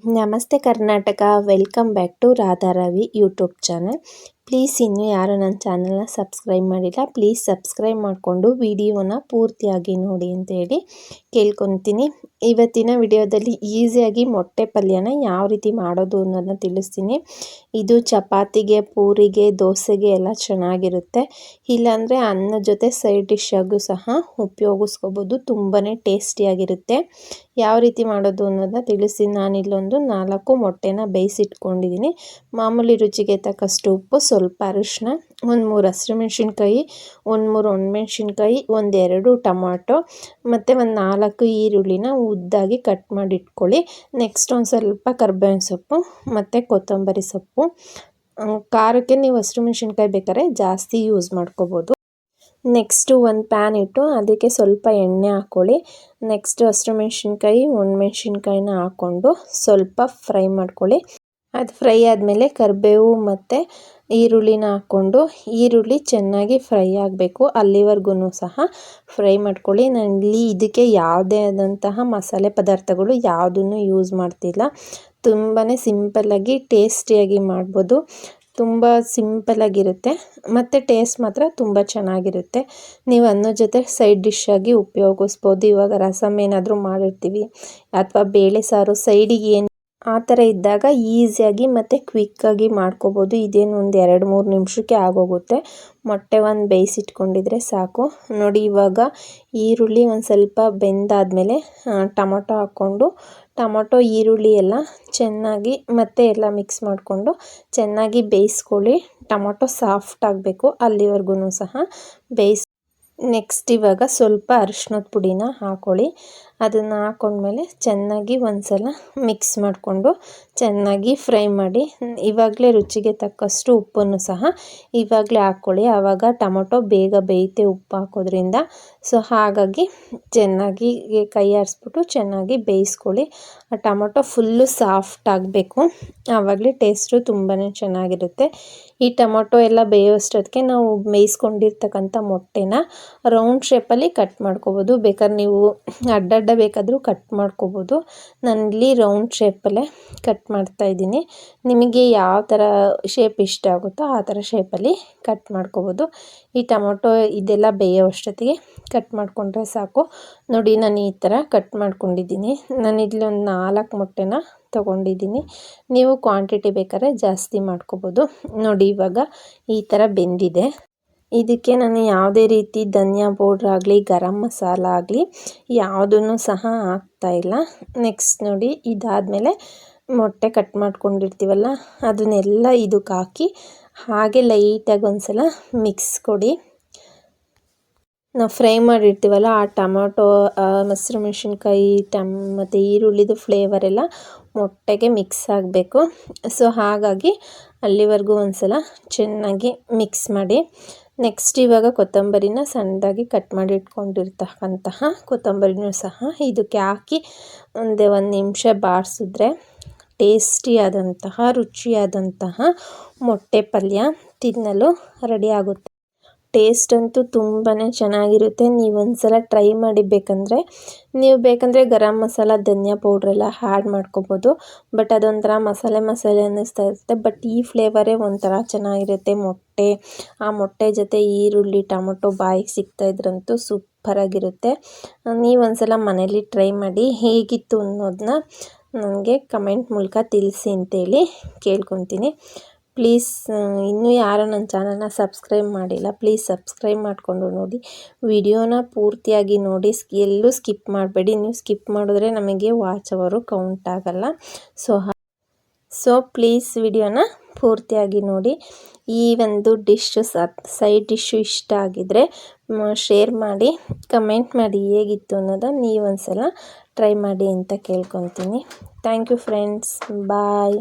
ನಮಸ್ತೆ Karnataka, welcome back to Radha Ravi YouTube channel. Please ಇನ್ನೂ ಯಾರು ನನ್ನ ಚಾನಲ್ನ ಸಬ್ಸ್ಕ್ರೈಬ್ ಮಾಡಿಲ್ಲ, ಪ್ಲೀಸ್ ಸಬ್ಸ್ಕ್ರೈಬ್ ಮಾಡಿಕೊಂಡು ವಿಡಿಯೋನ ಪೂರ್ತಿಯಾಗಿ ನೋಡಿ ಅಂತೇಳಿ ಕೇಳ್ಕೊತೀನಿ. ಇವತ್ತಿನ ವಿಡಿಯೋದಲ್ಲಿ ಈಸಿಯಾಗಿ ಮೊಟ್ಟೆ ಪಲ್ಯನ ಯಾವ ರೀತಿ ಮಾಡೋದು ಅನ್ನೋದನ್ನ ತಿಳಿಸ್ತೀನಿ. ಇದು ಚಪಾತಿಗೆ, ಪೂರಿಗೆ, ದೋಸೆಗೆ ಎಲ್ಲ ಚೆನ್ನಾಗಿರುತ್ತೆ. ಇಲ್ಲಾಂದರೆ ಅನ್ನದ ಜೊತೆ ಸೈಡ್ ಡಿಶ್ ಆಗೂ ಸಹ ಉಪಯೋಗಿಸ್ಕೋಬೋದು. ತುಂಬಾ ಟೇಸ್ಟಿಯಾಗಿರುತ್ತೆ. ಯಾವ ರೀತಿ ಮಾಡೋದು ಅನ್ನೋದನ್ನ ತಿಳಿಸಿ. ನಾನಿಲ್ಲೊಂದು 4 ಮೊಟ್ಟೆನ ಬೇಯಿಸಿಟ್ಕೊಂಡಿದ್ದೀನಿ. ಮಾಮೂಲಿ ರುಚಿಗೆ ತಕ್ಕಷ್ಟು ಉಪ್ಪು, ಸ್ವಲ್ಪ ಅರಿಶಿನ, 1-3 ಹಸಿಮೆಣ್ಸಿನ್ಕಾಯಿ, 1-3 ಒಣಮೆಣ್ಸಿನ್ಕಾಯಿ, 1-2 ಟೊಮಾಟೊ ಮತ್ತು 4 ಈರುಳ್ಳಿನ ಉದ್ದಾಗಿ ಕಟ್ ಮಾಡಿ ಇಟ್ಕೊಳ್ಳಿ. ನೆಕ್ಸ್ಟ್ ಒಂದು ಸ್ವಲ್ಪ ಕರ್ಬೇವಿನ ಸೊಪ್ಪು ಮತ್ತು ಕೊತ್ತಂಬರಿ ಸೊಪ್ಪು. ಖಾರಕ್ಕೆ ನೀವು ಹಸಿಮೆಣ್ಸಿನ್ಕಾಯಿ ಬೇಕಾದ್ರೆ ಜಾಸ್ತಿ ಯೂಸ್ ಮಾಡ್ಕೋಬೋದು. ನೆಕ್ಸ್ಟು ಒಂದು ಪ್ಯಾನ್ ಇಟ್ಟು ಅದಕ್ಕೆ ಸ್ವಲ್ಪ ಎಣ್ಣೆ ಹಾಕ್ಕೊಳ್ಳಿ. ನೆಕ್ಸ್ಟ್ ಹಸಿಮೆಣ್ಸಿನ್ಕಾಯಿ, ಒಣಮೆಣ್ಸಿನ್ಕಾಯಿನ ಹಾಕ್ಕೊಂಡು ಸ್ವಲ್ಪ ಫ್ರೈ ಮಾಡ್ಕೊಳ್ಳಿ. ಅದು ಫ್ರೈ ಆದಮೇಲೆ ಕರಿಬೇವು ಮತ್ತು ಈರುಳ್ಳಿನ ಹಾಕ್ಕೊಂಡು ಈರುಳ್ಳಿ ಚೆನ್ನಾಗಿ ಫ್ರೈ ಆಗಬೇಕು, ಅಲ್ಲಿವರೆಗೂ ಸಹ ಫ್ರೈ ಮಾಡ್ಕೊಳ್ಳಿ. ನಾನಿಲ್ಲಿ ಇದಕ್ಕೆ ಯಾವುದೇ ಆದಂತಹ ಮಸಾಲೆ ಪದಾರ್ಥಗಳು ಯಾವುದನ್ನು ಯೂಸ್ ಮಾಡ್ತಿಲ್ಲ. ತುಂಬಾ ಸಿಂಪಲ್ಲಾಗಿ ಟೇಸ್ಟಿಯಾಗಿ ಮಾಡ್ಬೋದು. ತುಂಬ ಸಿಂಪಲ್ಲಾಗಿರುತ್ತೆ ಮತ್ತು ಟೇಸ್ಟ್ ಮಾತ್ರ ತುಂಬ ಚೆನ್ನಾಗಿರುತ್ತೆ. ನೀವು ಅನ್ನೋ ಜೊತೆ ಸೈಡ್ ಡಿಶ್ ಆಗಿ ಉಪಯೋಗಿಸ್ಬೋದು. ಇವಾಗ ರಸಮ್ ಏನಾದರೂ ಮಾಡಿರ್ತೀವಿ ಅಥವಾ ಬೇಳೆ ಸಾರು ಸೈಡಿಗೆ ಏನು ಆ ಥರ ಇದ್ದಾಗ ಈಸಿಯಾಗಿ ಮತ್ತು ಕ್ವಿಕ್ಕಾಗಿ ಮಾಡ್ಕೋಬೋದು. ಇದೇನು ಒಂದು 2-3 ನಿಮಿಷಕ್ಕೆ ಆಗೋಗುತ್ತೆ. ಮೊಟ್ಟೆ ಒಂದು ಬೇಯಿಸಿಟ್ಕೊಂಡಿದ್ರೆ ಸಾಕು. ನೋಡಿ, ಇವಾಗ ಈರುಳ್ಳಿ ಒಂದು ಸ್ವಲ್ಪ ಬೆಂದಾದಮೇಲೆ ಟೊಮೊಟೊ ಹಾಕ್ಕೊಂಡು ಟೊಮೊಟೊ ಈರುಳ್ಳಿ ಎಲ್ಲ ಚೆನ್ನಾಗಿ ಮತ್ತೆ ಎಲ್ಲ ಮಿಕ್ಸ್ ಮಾಡಿಕೊಂಡು ಚೆನ್ನಾಗಿ ಬೇಯಿಸ್ಕೊಳ್ಳಿ. ಟೊಮೊಟೊ ಸಾಫ್ಟ್ ಆಗಬೇಕು, ಅಲ್ಲಿವರೆಗೂ ಸಹ ನೆಕ್ಸ್ಟ್ ಇವಾಗ ಸ್ವಲ್ಪ ಅರಿಶಿನದ ಪುಡಿನ ಹಾಕ್ಕೊಳ್ಳಿ. ಅದನ್ನು ಹಾಕ್ಕೊಂಡ್ಮೇಲೆ ಚೆನ್ನಾಗಿ ಒಂದ್ಸಲ ಮಿಕ್ಸ್ ಮಾಡಿಕೊಂಡು ಚೆನ್ನಾಗಿ ಫ್ರೈ ಮಾಡಿ. ಇವಾಗಲೇ ರುಚಿಗೆ ತಕ್ಕಷ್ಟು ಉಪ್ಪನ್ನು ಸಹ ಇವಾಗಲೇ ಹಾಕ್ಕೊಳ್ಳಿ. ಆವಾಗ ಟೊಮೊಟೊ ಬೇಗ ಬೇಯುತ್ತೆ ಉಪ್ಪು ಹಾಕೋದ್ರಿಂದ. ಸೊ ಹಾಗಾಗಿ ಚೆನ್ನಾಗಿ ಕೈ ಆಡಿಸ್ಬಿಟ್ಟು ಚೆನ್ನಾಗಿ ಬೇಯಿಸ್ಕೊಳ್ಳಿ. ಆ ಟೊಮೊಟೊ ಫುಲ್ಲು ಸಾಫ್ಟ್ ಆಗಬೇಕು, ಆವಾಗಲೇ ಟೇಸ್ಟು ತುಂಬಾ ಚೆನ್ನಾಗಿರುತ್ತೆ. ಈ ಟೊಮೊಟೊ ಎಲ್ಲ ಬೇಯೋಷ್ಟೊತ್ತಿಗೆ ನಾವು ಬೇಯಿಸ್ಕೊಂಡಿರ್ತಕ್ಕಂಥ ಮೊಟ್ಟೆನ ರೌಂಡ್ ಶೇಪಲ್ಲಿ ಕಟ್ ಮಾಡ್ಕೋಬೋದು. ಬೇಕಾದ್ರೆ ನೀವು ಅಡ್ಡಡ್ಡ ಬೇಕಾದರೂ ಕಟ್ ಮಾಡ್ಕೋಬೋದು. ನಾನಿಲ್ಲಿ ರೌಂಡ್ ಶೇಪಲ್ಲೇ ಕಟ್ ಮಾಡ್ತಾಯಿದ್ದೀನಿ. ನಿಮಗೆ ಯಾವ ಥರ ಶೇಪ್ ಇಷ್ಟ ಆಗುತ್ತೋ ಆ ಥರ ಶೇಪಲ್ಲಿ ಕಟ್ ಮಾಡ್ಕೋಬೋದು. ಈ ಟೊಮೊಟೊ ಇದೆಲ್ಲ ಬೇಯೋ ಅಷ್ಟೊತ್ತಿಗೆ ಕಟ್ ಮಾಡಿಕೊಂಡ್ರೆ ಸಾಕು. ನೋಡಿ, ನಾನು ಈ ಥರ ಕಟ್ ಮಾಡ್ಕೊಂಡಿದ್ದೀನಿ. ನಾನಿಲ್ಲಿ ಒಂದು 4 ಮೊಟ್ಟೆನ ತೊಗೊಂಡಿದ್ದೀನಿ. ನೀವು ಕ್ವಾಂಟಿಟಿ ಬೇಕಾದ್ರೆ ಜಾಸ್ತಿ ಮಾಡ್ಕೋಬೋದು. ನೋಡಿ, ಇವಾಗ ಈ ಥರ ಬೆಂದಿದೆ. ಇದಕ್ಕೆ ನಾನು ಯಾವುದೇ ರೀತಿ ಧನಿಯಾ ಪೌಡ್ರ್ ಆಗಲಿ, ಗರಂ ಮಸಾಲ ಆಗಲಿ ಯಾವುದನ್ನು ಸಹ ಹಾಕ್ತಾಯಿಲ್ಲ. ನೆಕ್ಸ್ಟ್ ನೋಡಿ, ಇದಾದಮೇಲೆ ಮೊಟ್ಟೆ ಕಟ್ ಮಾಡ್ಕೊಂಡಿರ್ತೀವಲ್ಲ ಅದನ್ನೆಲ್ಲ ಇದಕ್ಕೆ ಹಾಕಿ ಹಾಗೆ ಲೈಟಾಗಿ ಒಂದ್ಸಲ ಮಿಕ್ಸ್ ಕೊಡಿ. ನಾವು ಫ್ರೈ ಮಾಡಿರ್ತೀವಲ್ಲ ಆ ಟೊಮೊಟೊ, ಹಸಿರು ಮೆಣಸಿನ್ಕಾಯಿ, ಮತ್ತು ಈರುಳ್ಳಿದು ಫ್ಲೇವರ್ ಎಲ್ಲ ಮೊಟ್ಟೆಗೆ ಮಿಕ್ಸ್ ಆಗಬೇಕು. ಸೊ ಹಾಗಾಗಿ ಅಲ್ಲಿವರೆಗೂ ಒಂದ್ಸಲ ಚೆನ್ನಾಗಿ ಮಿಕ್ಸ್ ಮಾಡಿ. ನೆಕ್ಸ್ಟ್ ಇವಾಗ ಕೊತ್ತಂಬರಿನ ಸಣ್ಣದಾಗಿ ಕಟ್ ಮಾಡಿ ಇಟ್ಕೊಂಡಿರ್ತಕ್ಕಂತಹ ಕೊತ್ತಂಬರಿನೂ ಸಹ ಇದಕ್ಕೆ ಹಾಕಿ ಒಂದು ನಿಮಿಷ ಬಾಡಿಸಿದ್ರೆ ಟೇಸ್ಟಿಯಾದಂತಹ ರುಚಿಯಾದಂತಹ ಮೊಟ್ಟೆ ಪಲ್ಯ ತಿನ್ನಲು ರೆಡಿ ಆಗುತ್ತೆ. ಟೇಸ್ಟ್ ಅಂತೂ ತುಂಬಾ ಚೆನ್ನಾಗಿರುತ್ತೆ. ನೀವು ಒಂದ್ಸಲ ಟ್ರೈ ಮಾಡಿ. ನೀವು ಬೇಕಂದರೆ ಗರಂ ಮಸಾಲ, ಧನಿಯಾ ಪೌಡ್ರೆಲ್ಲ ಆ್ಯಡ್ ಮಾಡ್ಕೋಬೋದು. ಬಟ್ ಅದೊಂಥರ ಮಸಾಲೆ ಅನ್ನಿಸ್ತಾ ಇರುತ್ತೆ. ಬಟ್ ಈ ಫ್ಲೇವರೇ ಒಂಥರ ಚೆನ್ನಾಗಿರುತ್ತೆ. ಆ ಮೊಟ್ಟೆ ಜೊತೆ ಈರುಳ್ಳಿ, ಟೊಮೊಟೊ ಬಾಯಿಗೆ ಸಿಗ್ತಾಯಿದ್ರಂತೂ ಸೂಪರಾಗಿರುತ್ತೆ. ನೀವು ಒಂದ್ಸಲ ಮನೇಲಿ ಟ್ರೈ ಮಾಡಿ. ಹೇಗಿತ್ತು ಅನ್ನೋದನ್ನ ನನಗೆ ಕಮೆಂಟ್ ಮೂಲಕ ತಿಳಿಸಿ ಅಂತೇಳಿ ಕೇಳ್ಕೊತೀನಿ. ಪ್ಲೀಸ್ ಇನ್ನೂ ಯಾರು ನನ್ನ ಚಾನಲ್ನ ಸಬ್ಸ್ಕ್ರೈಬ್ ಮಾಡಿಲ್ಲ, ಪ್ಲೀಸ್ ಸಬ್ಸ್ಕ್ರೈಬ್ ಮಾಡಿಕೊಂಡು ನೋಡಿ. ವಿಡಿಯೋನ ಪೂರ್ತಿಯಾಗಿ ನೋಡಿ, ಎಲ್ಲೂ ಸ್ಕಿಪ್ ಮಾಡಬೇಡಿ. ನೀವು ಸ್ಕಿಪ್ ಮಾಡಿದ್ರೆ ನಮಗೆ ವಾಚ್ ಅವರು ಕೌಂಟ್ ಆಗಲ್ಲ. ಸೊ ಪ್ಲೀಸ್ ವಿಡಿಯೋನ ಪೂರ್ತಿಯಾಗಿ ನೋಡಿ. ಈ ಒಂದು ಸೈಡ್ ಡಿಶ್ಶು ಇಷ್ಟ ಆಗಿದ್ದರೆ ಶೇರ್ ಮಾಡಿ, ಕಮೆಂಟ್ ಮಾಡಿ ಹೇಗಿತ್ತು ಅನ್ನೋದನ್ನು ನೀವೊಂದ್ಸಲ ಟ್ರೈ ಮಾಡಿ ಅಂತ ಕೇಳ್ಕೊತೀನಿ. Thank you friends, bye.